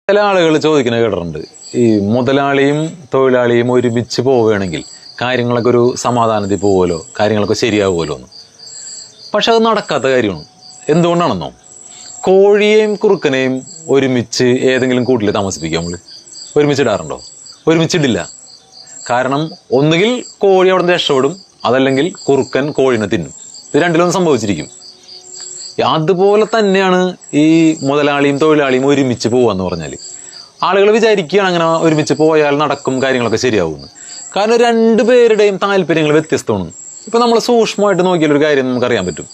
ചില ആളുകൾ ചോദിക്കുന്ന കേട്ടിട്ടുണ്ട്, ഈ മുതലാളിയും തൊഴിലാളിയും ഒരുമിച്ച് പോവുകയാണെങ്കിൽ കാര്യങ്ങളൊക്കെ ഒരു സമാധാനത്തിൽ പോകുമല്ലോ, കാര്യങ്ങളൊക്കെ ശരിയാവുമല്ലോ എന്ന്. പക്ഷെ അത് നടക്കാത്ത കാര്യമാണ്. എന്തുകൊണ്ടാണെന്നോ, കോഴിയെയും കുറുക്കനെയും ഒരുമിച്ച് ഏതെങ്കിലും കൂട്ടിൽ താമസിപ്പിക്കുക നമ്മൾ ഒരുമിച്ചിടാറുണ്ടോ? ഒരുമിച്ചിടില്ല. കാരണം ഒന്നുകിൽ കോഴി അവിടെ നിന്ന് രക്ഷപ്പെടും, അതല്ലെങ്കിൽ കുറുക്കൻ കോഴിനെ തിന്നും. ഇത് രണ്ടിലൊന്നും സംഭവിച്ചിരിക്കും. അതുപോലെ തന്നെയാണ് ഈ മുതലാളിയും തൊഴിലാളിയും ഒരുമിച്ച് പോവാന്ന് പറഞ്ഞാൽ. ആളുകൾ വിചാരിക്കുകയാണ് അങ്ങനെ ഒരുമിച്ച് പോയാൽ നടക്കും, കാര്യങ്ങളൊക്കെ ശരിയാവുമെന്ന്. കാരണം രണ്ടുപേരുടെയും താല്പര്യങ്ങൾ വ്യത്യസ്തമാണ്. ഇപ്പം നമ്മൾ സൂക്ഷ്മമായിട്ട് നോക്കിയാലൊരു കാര്യം നമുക്കറിയാൻ പറ്റും.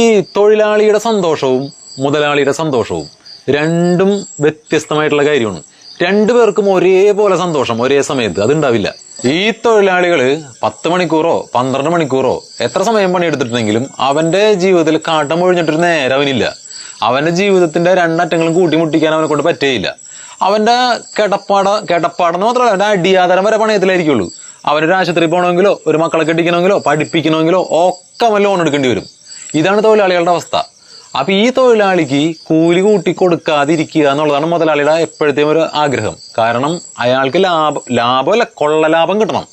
ഈ തൊഴിലാളിയുടെ സന്തോഷവും മുതലാളിയുടെ സന്തോഷവും രണ്ടും വ്യത്യസ്തമായിട്ടുള്ള കാര്യമാണ്. രണ്ടുപേർക്കും ഒരേപോലെ സന്തോഷം ഒരേ സമയത്ത് അതുണ്ടാവില്ല. ഈ തൊഴിലാളികൾ 10 മണിക്കൂറോ 12 മണിക്കൂറോ എത്ര സമയം പണിയെടുത്തിട്ടുണ്ടെങ്കിലും അവന്റെ ജീവിതത്തിൽ കാട്ടം ഒഴിഞ്ഞിട്ടൊരു നേരം അവനില്ല. അവന്റെ ജീവിതത്തിന്റെ രണ്ടറ്റങ്ങളും കൂട്ടിമുട്ടിക്കാൻ അവനെ കൊണ്ട് പറ്റേയില്ല. അവന്റെ കിടപ്പാടെന്ന് മാത്രമല്ല, അവന്റെ അടിയാധാരം വരെ പണയത്തിലായിരിക്കുള്ളൂ. അവനൊരു ആശുപത്രി പോകണമെങ്കിലോ ഒരു മക്കളെ കെട്ടിക്കണമെങ്കിലോ പഠിപ്പിക്കണമെങ്കിലോ ഒക്കെ അവൻ ലോൺ എടുക്കേണ്ടി വരും. ഇതാണ് തൊഴിലാളികളുടെ അവസ്ഥ. അപ്പൊ ഈ തൊഴിലാളിക്ക് കൂലി കൂട്ടി കൊടുക്കാതിരിക്കുക എന്നുള്ളതാണ് മുതലാളിയുടെ എപ്പോഴത്തെയും ഒരു ആഗ്രഹം. കാരണം അയാൾക്ക് ലാഭമല്ല, കൊള്ളലാഭം കിട്ടണം.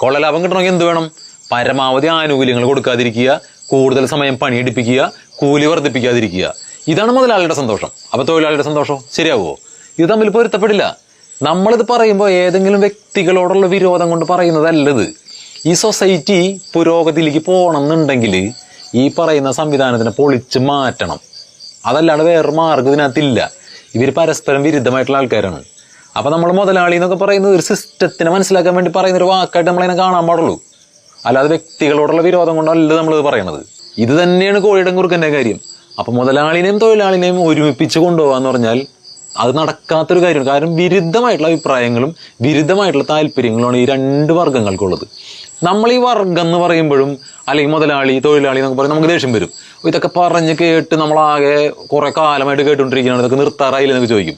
കൊള്ളലാഭം കിട്ടണമെങ്കിൽ എന്ത് വേണം? പരമാവധി ആനുകൂല്യങ്ങൾ കൊടുക്കാതിരിക്കുക, കൂടുതൽ സമയം പണിയെടുപ്പിക്കുക, കൂലി വർദ്ധിപ്പിക്കാതിരിക്കുക. ഇതാണ് മുതലാളിയുടെ സന്തോഷം. അപ്പൊ തൊഴിലാളിയുടെ സന്തോഷം ശരിയാവുമോ? ഇത് തമ്മിൽ പൊരുത്തപ്പെടില്ല. നമ്മളിത് പറയുമ്പോൾ ഏതെങ്കിലും വ്യക്തികളോടുള്ള വിരോധം കൊണ്ട് പറയുന്നതല്ലത്. ഈ സൊസൈറ്റി പുരോഗതിയിലേക്ക് പോകണം എന്നുണ്ടെങ്കിൽ ഈ പറയുന്ന സംവിധാനത്തിനെ പൊളിച്ച് മാറ്റണം. അതല്ലാണ്ട് വേറൊരു മാർഗ്ഗം ഇതിനകത്തില്ല. ഇവർ പരസ്പരം വിരുദ്ധമായിട്ടുള്ള ആൾക്കാരാണ്. അപ്പൊ നമ്മൾ മുതലാളി എന്നൊക്കെ പറയുന്നത് ഒരു സിസ്റ്റത്തിനെ മനസ്സിലാക്കാൻ വേണ്ടി പറയുന്ന ഒരു വാക്കായിട്ട് നമ്മളതിനെ കാണാൻ പാടുള്ളൂ. അല്ലാതെ വ്യക്തികളോടുള്ള വിരോധം കൊണ്ടല്ല നമ്മളിത് പറയണത്. ഇത് തന്നെയാണ് കോഴിയുടെ കുറുക്കൻ്റെ കാര്യം. അപ്പൊ മുതലാളിനെയും തൊഴിലാളിനെയും ഒരുമിപ്പിച്ച് കൊണ്ടുപോകാന്ന് പറഞ്ഞാൽ അത് നടക്കാത്തൊരു കാര്യമാണ്. കാരണം വിരുദ്ധമായിട്ടുള്ള അഭിപ്രായങ്ങളും വിരുദ്ധമായിട്ടുള്ള താല്പര്യങ്ങളുമാണ് ഈ രണ്ട് വർഗ്ഗങ്ങൾക്കുള്ളത്. നമ്മൾ ഈ വർഗം എന്ന് പറയുമ്പോഴും അല്ലെങ്കിൽ മുതലാളി തൊഴിലാളി എന്നൊക്കെ പറയുമ്പോൾ നമുക്ക് ദേഷ്യം വരും. ഇതൊക്കെ പറഞ്ഞ് കേട്ട് നമ്മളാകെ കുറെ കാലമായിട്ട് കേട്ടുകൊണ്ടിരിക്കുകയാണ്, ഇതൊക്കെ നിർത്താറായില്ല എന്നൊക്കെ ചോദിക്കും.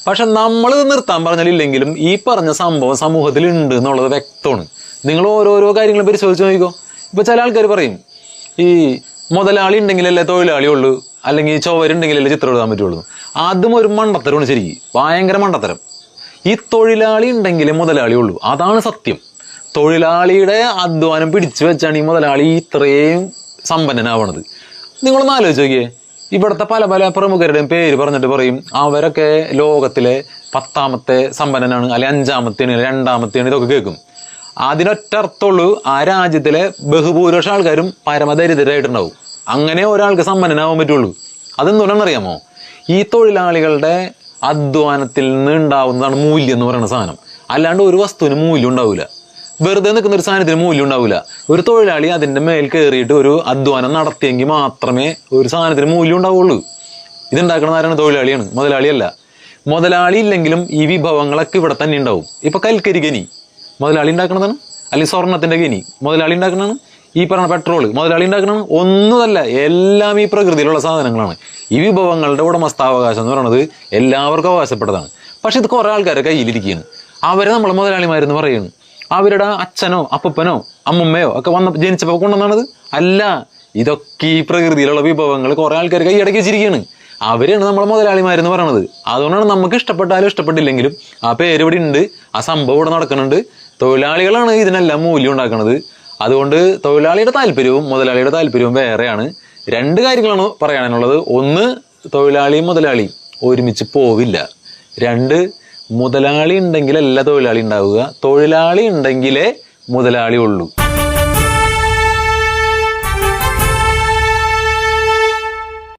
പക്ഷെ നമ്മൾ നിർത്താൻ പറഞ്ഞാലില്ലെങ്കിലും ഈ പറഞ്ഞ സംഭവം സമൂഹത്തിൽ ഉണ്ട് എന്നുള്ളത് വ്യക്തമാണ്. നിങ്ങൾ ഓരോരോ കാര്യങ്ങളും പരിശോധിച്ച് നോക്കിക്കോ. ഇപ്പൊ ചില ആൾക്കാർ പറയും, ഈ മുതലാളി ഉണ്ടെങ്കിലല്ലേ തൊഴിലാളി ഉള്ളൂ, അല്ലെങ്കിൽ ചുവരുണ്ടെങ്കിലല്ലേ ചിത്രം എഴുതാൻ പറ്റുള്ളൂ. അതും ഒരു മണ്ടത്തരമാണ്. ശരിക്കും ഭയങ്കര മണ്ടത്തരം. ഈ തൊഴിലാളി ഉണ്ടെങ്കിലേ മുതലാളി ഉള്ളൂ, അതാണ് സത്യം. തൊഴിലാളിയുടെ അധ്വാനം പിടിച്ചു വെച്ചാണ് ഈ മുതലാളി ഇത്രയും സമ്പന്നനാവണത്. നിങ്ങളൊന്ന് ആലോചിച്ച് നോക്കിയേ. ഇവിടുത്തെ പല പല പ്രമുഖരുടെയും പേര് പറഞ്ഞിട്ട് പറയും അവരൊക്കെ ലോകത്തിലെ 10ാമത്തെ സമ്പന്നനാണ്, അല്ലെ 5ാമത്തെയാണ്, 2ാമത്തെയാണ്, ഇതൊക്കെ കേൾക്കും. അതിനൊറ്റ അർത്ഥമുള്ളൂ, ആ രാജ്യത്തിലെ ബഹുഭൂരിപക്ഷം ആൾക്കാരും പരമദരിദ്രരായിട്ടുണ്ടാവും. അങ്ങനെ ഒരാൾക്ക് സമ്പന്നനാവാൻ പറ്റുള്ളൂ. അതെന്തുകൊണ്ടാണെന്നറിയാമോ? ഈ തൊഴിലാളികളുടെ അധ്വാനത്തിൽ നിന്ന് ഉണ്ടാവുന്നതാണ് മൂല്യം എന്ന് പറയുന്ന സാധനം. അല്ലാണ്ട് ഒരു വസ്തുവിന് മൂല്യം ഉണ്ടാവില്ല. വെറുതെ നിൽക്കുന്ന ഒരു സാധനത്തിന് മൂല്യം ഉണ്ടാവില്ല. ഒരു തൊഴിലാളി അതിന്റെ മേൽ കയറിയിട്ട് ഒരു അധ്വാനം നടത്തിയെങ്കിൽ മാത്രമേ ഒരു സാധനത്തിന് മൂല്യം ഉണ്ടാവുള്ളൂ. ഇതുണ്ടാക്കുന്ന ആരാണ്? തൊഴിലാളിയാണ്, മുതലാളിയല്ല. മുതലാളി ഇല്ലെങ്കിലും ഈ വിഭവങ്ങളൊക്കെ ഇവിടെ തന്നെ ഉണ്ടാവും. ഇപ്പൊ കൽക്കരി ഖനി മുതലാളി ഉണ്ടാക്കണതാണ്, അല്ലെങ്കിൽ സ്വർണത്തിന്റെ ഖനി മുതലാളി ഉണ്ടാക്കണതാണ്, ഈ പറഞ്ഞ പെട്രോള് മുതലാളി ഉണ്ടാക്കണതാണ്. ഒന്നുമല്ല, എല്ലാം ഈ പ്രകൃതിയിലുള്ള സാധനങ്ങളാണ്. ഈ വിഭവങ്ങളുടെ ഉടമസ്ഥാവകാശം എന്ന് പറയുന്നത് എല്ലാവർക്കും അവകാശപ്പെട്ടതാണ്. പക്ഷെ ഇത് കുറെ ആൾക്കാരെ കയ്യിലിരിക്കുകയാണ്. അവരെ നമ്മൾ മുതലാളിമാരെന്ന് പറയുന്നു. അവരുടെ അച്ഛനോ അപ്പനോ അമ്മുമ്മയോ ഒക്കെ ജനിച്ചപ്പോൾ കൊണ്ടുവന്നാണത് അല്ല. ഇതൊക്കെ ഈ പ്രകൃതിയിലുള്ള വിഭവങ്ങൾ കുറെ ആൾക്കാർ കൈയടക്കി വെച്ചിരിക്കുകയാണ്. അവരാണ് നമ്മളെ മുതലാളിമാരെന്ന് പറയണത്. അതുകൊണ്ടാണ് നമുക്ക് ഇഷ്ടപ്പെട്ടാലും ഇഷ്ടപ്പെട്ടില്ലെങ്കിലും ആ പേര് ഇവിടെ ഉണ്ട്, ആ സംഭവം ഇവിടെ നടക്കുന്നുണ്ട്. തൊഴിലാളികളാണ് ഇതിനെല്ലാം മൂല്യം ഉണ്ടാക്കുന്നത്. അതുകൊണ്ട് തൊഴിലാളിയുടെ താല്പര്യവും മുതലാളിയുടെ താല്പര്യവും വേറെയാണ്. 2 കാര്യങ്ങളാണ് പറയാനുള്ളത്. ഒന്ന്, തൊഴിലാളിയും മുതലാളിയും ഒരുമിച്ച് പോവില്ല. 2, മുതലാളി ഉണ്ടെങ്കിലല്ല തൊഴിലാളി ഉണ്ടാവുക, തൊഴിലാളി ഉണ്ടെങ്കിലേ മുതലാളി ഉള്ളൂ.